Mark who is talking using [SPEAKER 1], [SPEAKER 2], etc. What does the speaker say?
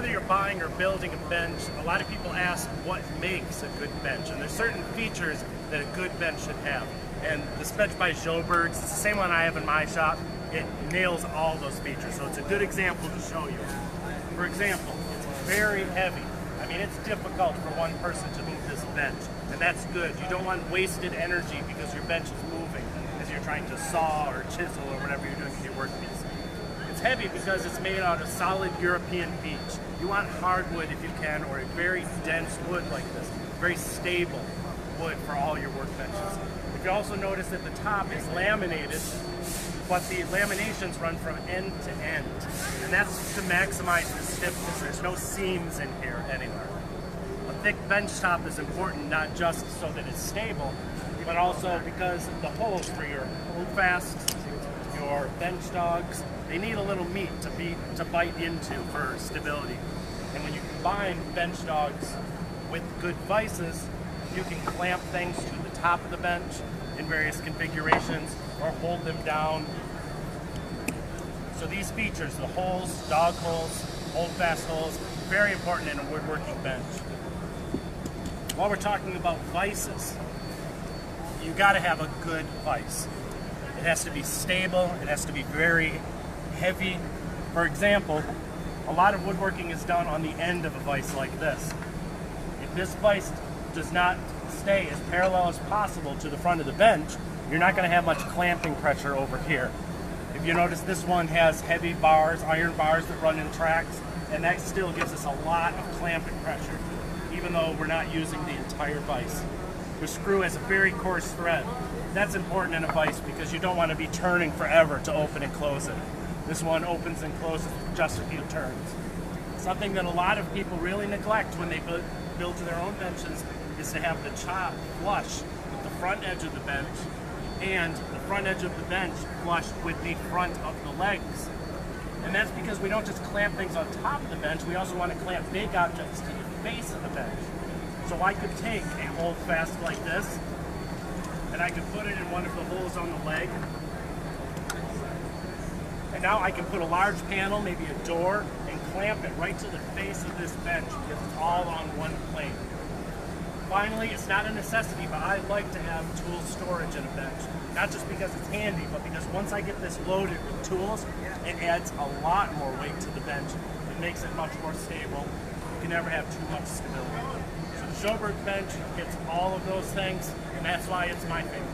[SPEAKER 1] whether you're buying or building a bench, a lot of people ask what makes a good bench, and there's certain features that a good bench should have. And this bench by Sjobergs, it's the same one I have in my shop. It nails all those features, so it's a good example to show you. For example, it's very heavy. I mean, it's difficult for one person to move this bench, and that's good. You don't want wasted energy because your bench is moving as you're trying to saw or chisel or whatever you're doing with your workpiece. It's heavy because it's made out of solid European beech. You want hardwood if you can, or a very dense wood like this, very stable wood for all your workbenches. If you also notice that the top is laminated, but the laminations run from end to end, and that's to maximize the stiffness. There's no seams in here anywhere. A thick bench top is important not just so that it's stable, but also because the holes for your holdfasts, your bench dogs, they need a little meat to bite into for stability. And when you combine bench dogs with good vices, you can clamp things to the top of the bench in various configurations or hold them down. So these features, the holes, dog holes, holdfast holes, very important in a woodworking bench. While we're talking about vices, you got to have a good vise. It has to be stable, it has to be very heavy. For example, a lot of woodworking is done on the end of a vise like this. If this vise does not stay as parallel as possible to the front of the bench, you're not going to have much clamping pressure over here. If you notice, this one has heavy bars, iron bars that run in tracks, and that still gives us a lot of clamping pressure, even though we're not using the entire vise. The screw has a very coarse thread. That's important in a vise because you don't want to be turning forever to open and close it. This one opens and closes with just a few turns. Something that a lot of people really neglect when they build to their own benches is to have the chop flush with the front edge of the bench and the front edge of the bench flush with the front of the legs. And that's because we don't just clamp things on top of the bench, we also want to clamp big objects to the base of the bench. So I could take a holdfast like this, and I could put it in one of the holes on the leg. And now I can put a large panel, maybe a door, and clamp it right to the face of this bench because it's all on one plane. Finally, it's not a necessity, but I like to have tool storage in a bench. Not just because it's handy, but because once I get this loaded with tools, it adds a lot more weight to the bench. It makes it much more stable. You can never have too much stability. So the Sjobergs bench gets all of those things, and that's why it's my favorite.